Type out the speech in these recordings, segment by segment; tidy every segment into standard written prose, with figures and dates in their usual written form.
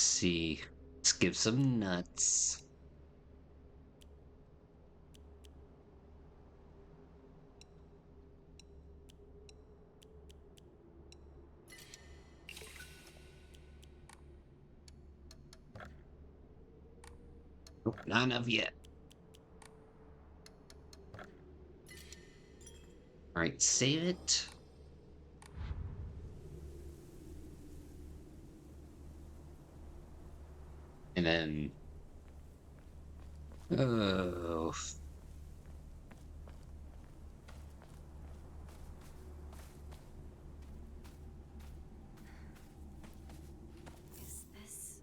see. Let's give some nuts. Nope, not enough yet. Alright, save it. And then... Oh... Is this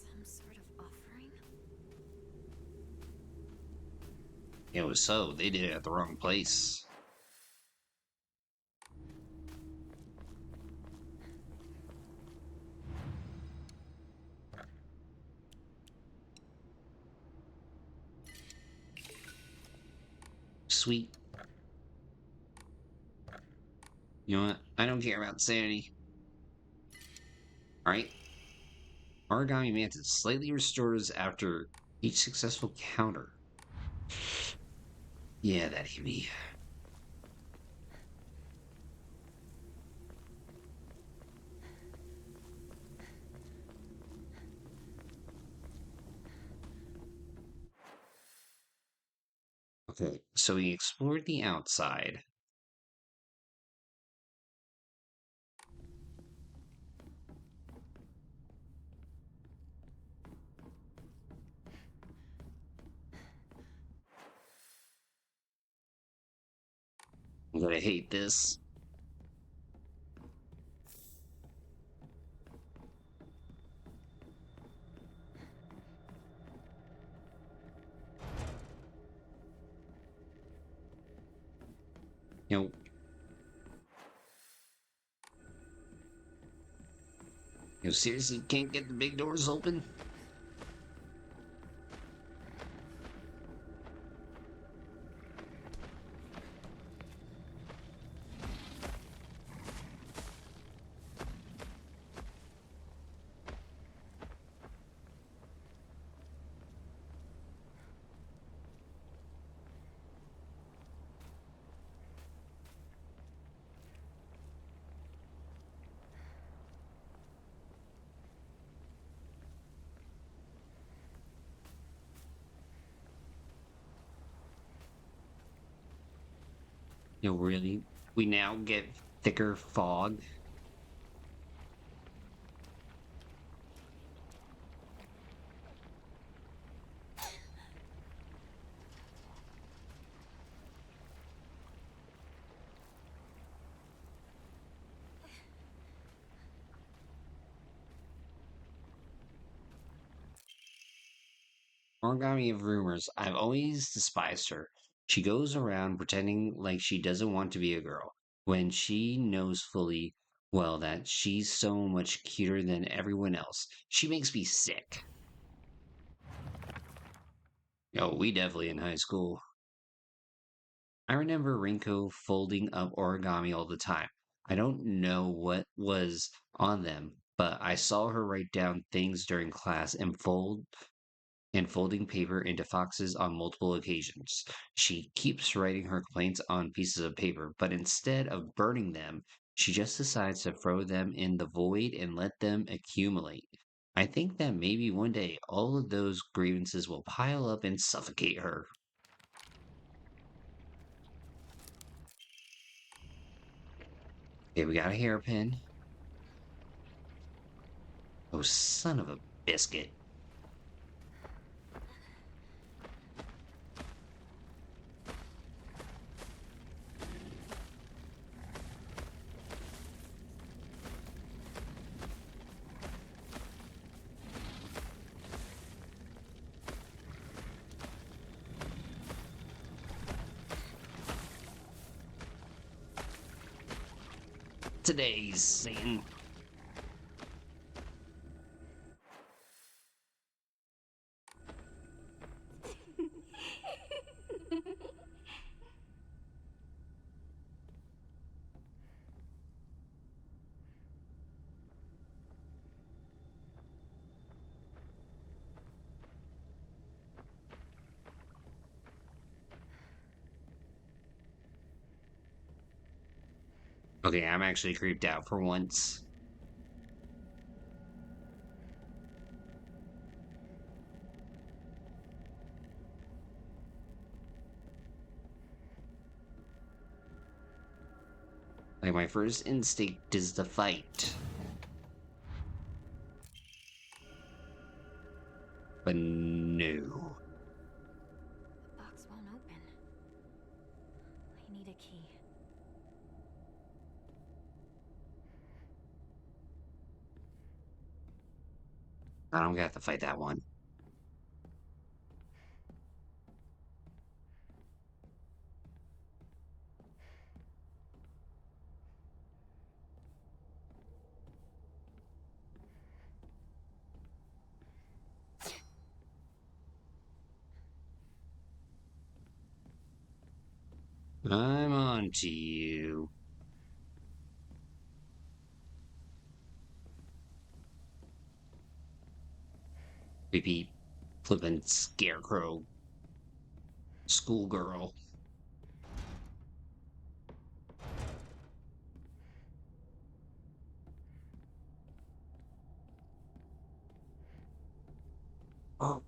some sort of offering? It was so. They did it at the wrong place. Sweet. You know what? I don't care about sanity. Alright. Origami Mantis slightly restores after each successful counter. Yeah, that hit me. Okay, so we explored the outside. I'm gonna hate this. You know, you seriously can't get the big doors open? You know, really? We now get thicker fog? Origami of rumors. I've always despised her. She goes around pretending like she doesn't want to be a girl, when she knows fully well that she's so much cuter than everyone else. She makes me sick. Oh, we definitely in high school. I remember Rinko folding up origami all the time. I don't know what was on them, but I saw her write down things during class and folding paper into foxes on multiple occasions. She keeps writing her complaints on pieces of paper, but instead of burning them, she just decides to throw them in the void and let them accumulate. I think that maybe one day all of those grievances will pile up and suffocate her. Okay, we got a hairpin. Oh, son of a biscuit. Today's scene. Okay, I'm actually creeped out for once. Like, my first instinct is to fight. But no. The box won't open. I need a key. I don't have to fight that one. I'm on to you. Repeat. Flippin' scarecrow. Schoolgirl. Oh.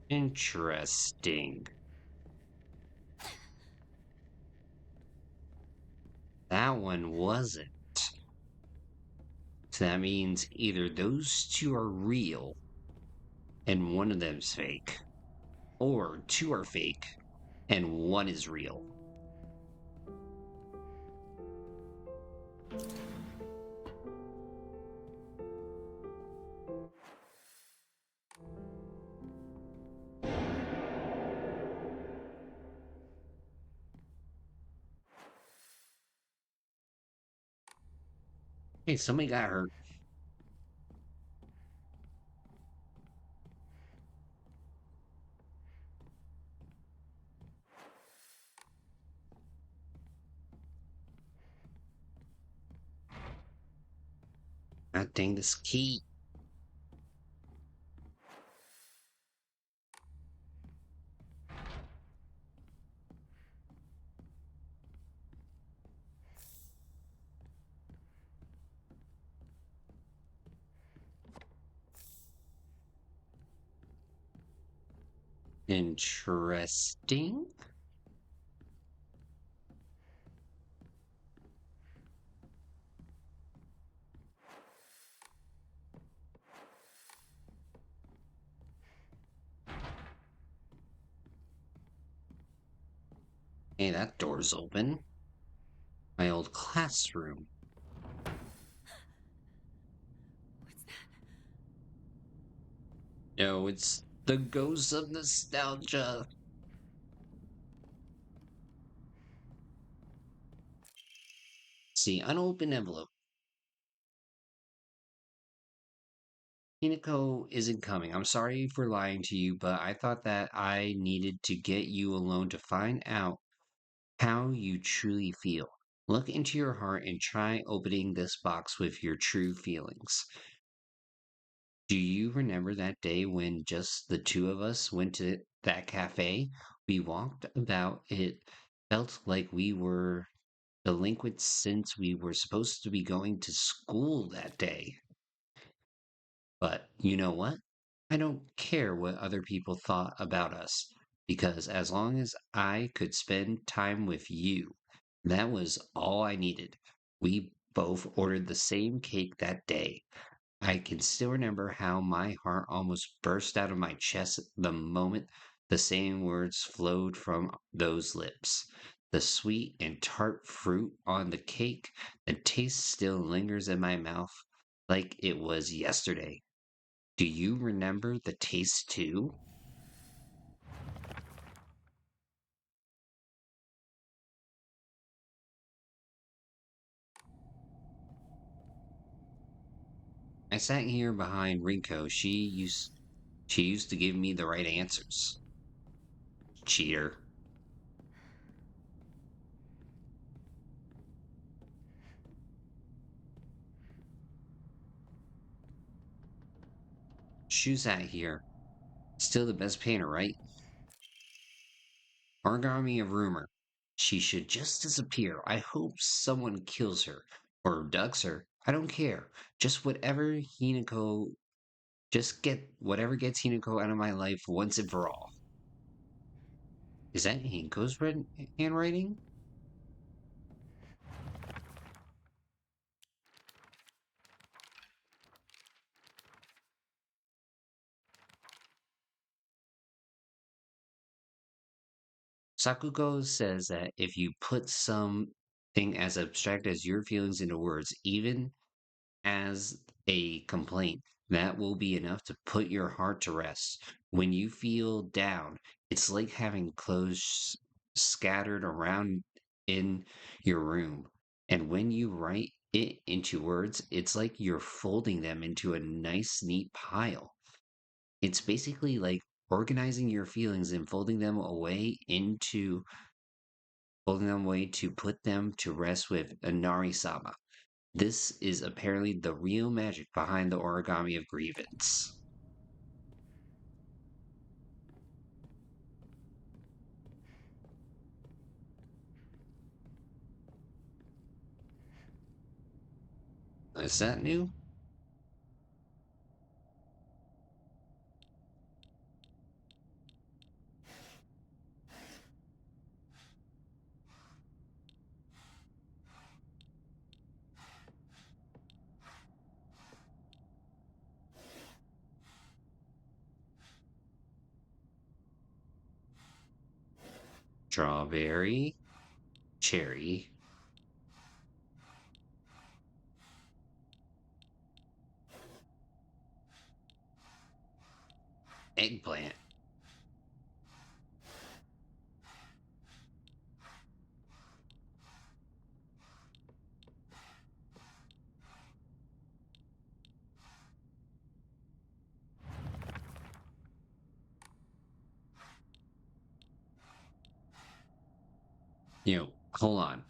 Interesting. That one wasn't. So that means either those two are real and one of them's fake, or two are fake and one is real. Hey, somebody got hurt. God dang this key. Interesting. Hey, that door's open. My old classroom. What's that? No, it's the ghost of nostalgia. See, unopened envelope. Hinako isn't coming. I'm sorry for lying to you, but I thought that I needed to get you alone to find out how you truly feel. Look into your heart and try opening this box with your true feelings. Do you remember that day when just the two of us went to that cafe? We walked about. It felt like we were delinquents since we were supposed to be going to school that day. But you know what? I don't care what other people thought about us, because as long as I could spend time with you, that was all I needed. We both ordered the same cake that day. I can still remember how my heart almost burst out of my chest the moment the same words flowed from those lips. The sweet and tart fruit on the cake, the taste still lingers in my mouth like it was yesterday. Do you remember the taste too? I sat here behind Rinko. She used to give me the right answers. Cheater. Shuzat here. Still the best painter, right? Origami of rumor. She should just disappear. I hope someone kills her or abducts her. I don't care. Just whatever Hinako. Just get whatever gets Hinako out of my life once and for all. Is that Hinako's handwriting? Sakugo says that if you put something as abstract as your feelings into words, even as a complaint, that will be enough to put your heart to rest. When you feel down, it's like having clothes scattered around in your room. And when you write it into words, it's like you're folding them into a nice, neat pile. It's basically like organizing your feelings and folding them away to put them to rest with Inari-sama. This is apparently the real magic behind the origami of grievance. Is that new? Strawberry, cherry, eggplant. Hold on.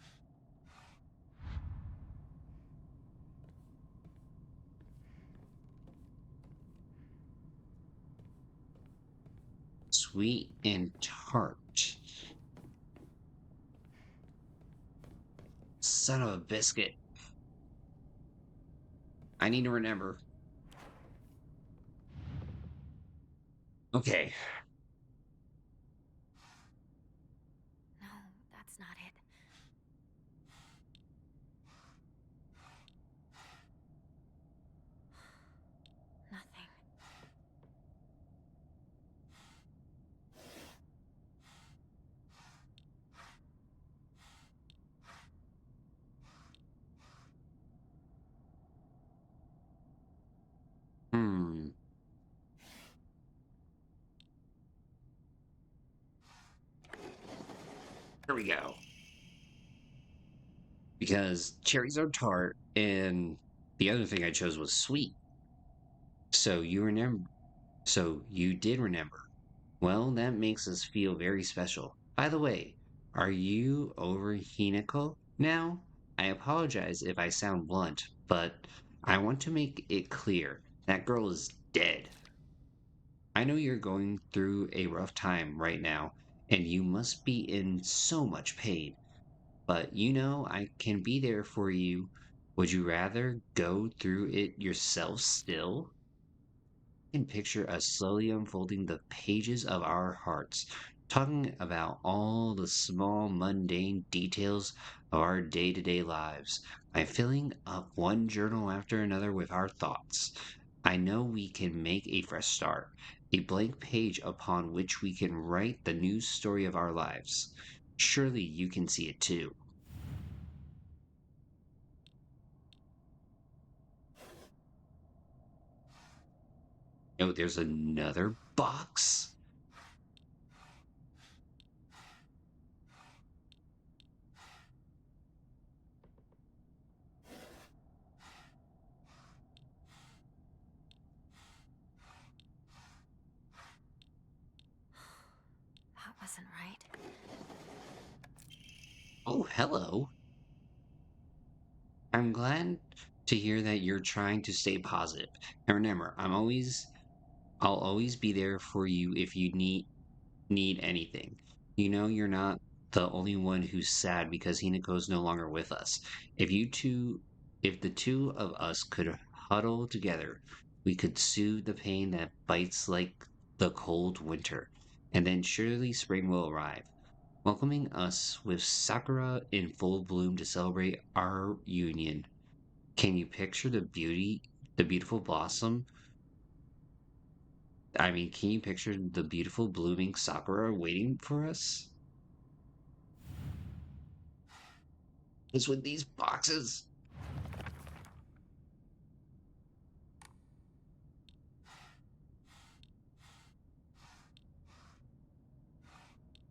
Sweet and tart. Son of a biscuit. I need to remember. Okay. No, that's not it. Nothing. Hmm. Here we go. Because cherries are tart, and the other thing I chose was sweet. So you remember. So you did remember. Well, that makes us feel very special. By the way, are you over Hinako now? I apologize if I sound blunt, but I want to make it clear that girl is dead. I know you're going through a rough time right now, and you must be in so much pain, but I can be there for you. Would you rather go through it yourself still? Can picture us slowly unfolding the pages of our hearts, talking about all the small, mundane details of our day to day lives. I'm filling up one journal after another with our thoughts. I know we can make a fresh start, a blank page upon which we can write the new story of our lives. Surely you can see it too. Oh, there's another box? That wasn't right. Oh, hello. I'm glad to hear that you're trying to stay positive. And remember, I'm always I'll always be there for you if you need anything. You know you're not the only one who's sad because Hinako's no longer with us. If you two, if the two of us could huddle together, we could soothe the pain that bites like the cold winter, and then surely spring will arrive, welcoming us with sakura in full bloom to celebrate our union. Can you picture the beautiful blossom? I mean, can you picture the beautiful blooming sakura waiting for us? Is with these boxes.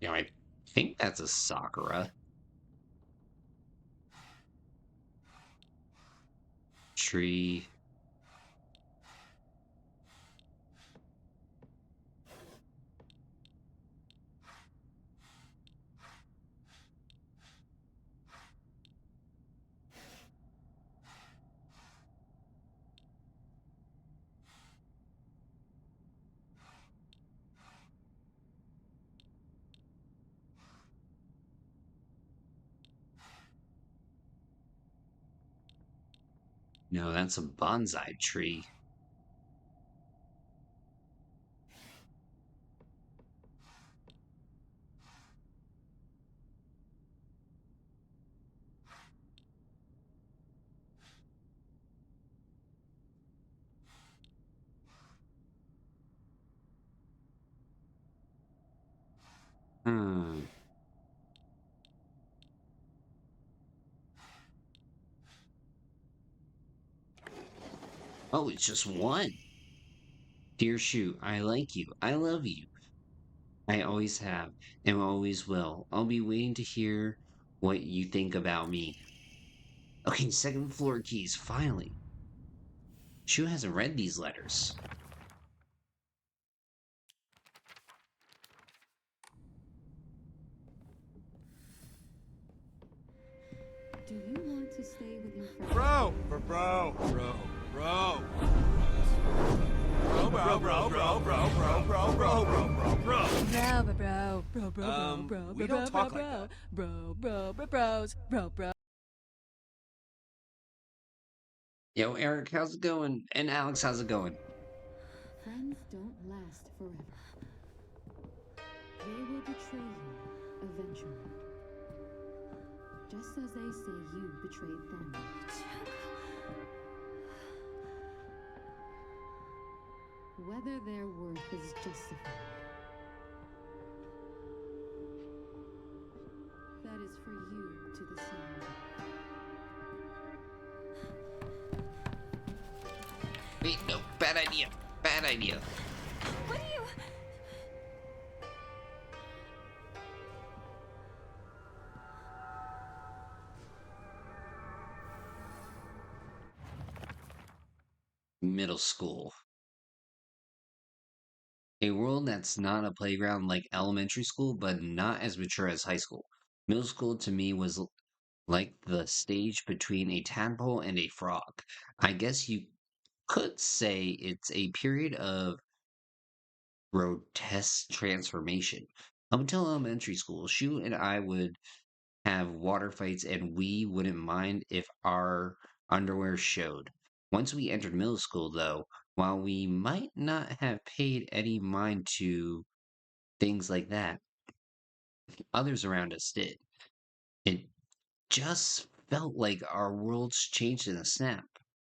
I think that's a Sakura tree. No, that's a bonsai tree. Hmm. Oh, it's just one. Dear Shu, I like you. I love you. I always have and always will. I'll be waiting to hear what you think about me. Okay, second floor keys, finally. Shu hasn't read these letters. Do you want to stay with your friends? Bro! Bro! Bro! Bro! Bro, bro, bro, bro, bro, bro, bro, bro, bro, bro, bro. We don't talk like that. Yo, Eric, how's it going? And Alex, how's it going? Friends don't last forever. They will betray you eventually. Just as they say you betrayed them. Whether their worth is justified. That is for you to decide. Wait, no, bad idea. Bad idea. What do you... Middle school. A world that's not a playground like elementary school, but not as mature as high school. Middle school to me was like the stage between a tadpole and a frog. I guess you could say it's a period of grotesque transformation. Up until elementary school, Shu and I would have water fights and we wouldn't mind if our underwear showed. Once we entered middle school, though, while we might not have paid any mind to things like that, others around us did. It just felt like our worlds changed in a snap.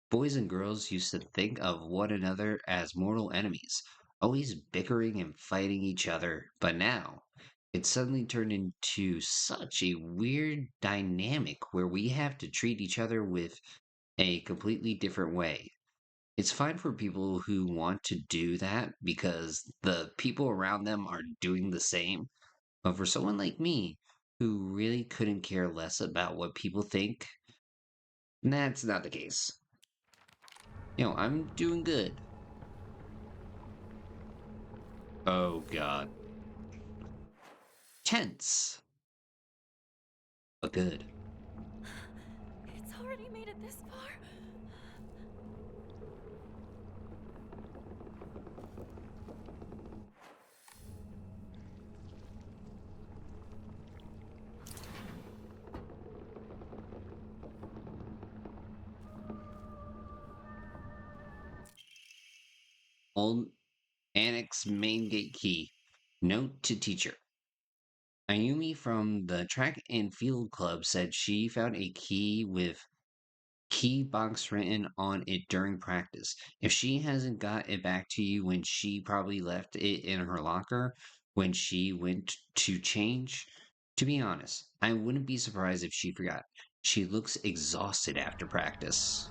Boys and girls used to think of one another as mortal enemies, always bickering and fighting each other, but now it suddenly turned into such a weird dynamic where we have to treat each other with a completely different way. It's fine for people who want to do that because the people around them are doing the same. But for someone like me, who really couldn't care less about what people think, that's not the case. I'm doing good. Oh god. Tense, but good. It's already made it this far. Old Annex main gate key. Note to teacher. Ayumi from the track and field club said she found a key with key box written on it during practice. If she hasn't got it back to you when she probably left it in her locker when she went to change, to be honest, I wouldn't be surprised if she forgot. She looks exhausted after practice.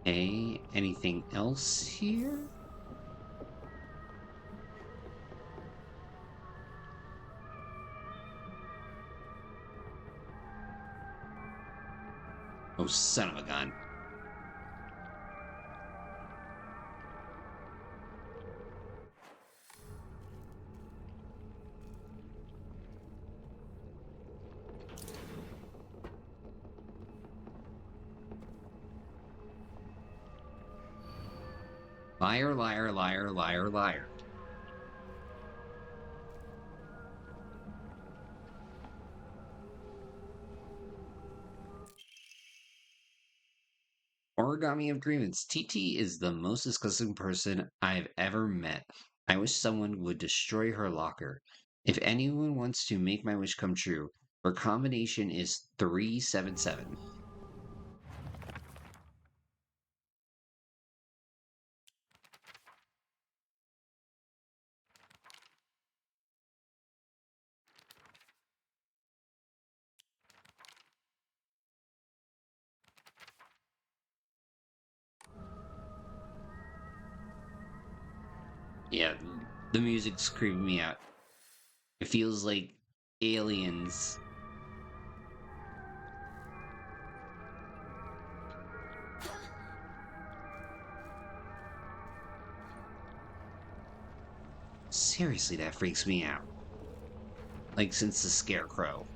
Hey, anything else here? Oh, son of a gun. Liar, liar, liar, liar, liar. Origami of Grievance. TT is the most disgusting person I've ever met. I wish someone would destroy her locker. If anyone wants to make my wish come true, her combination is 377. Yeah, the music's creeping me out. It feels like aliens. Seriously, that freaks me out. Like, since the scarecrow.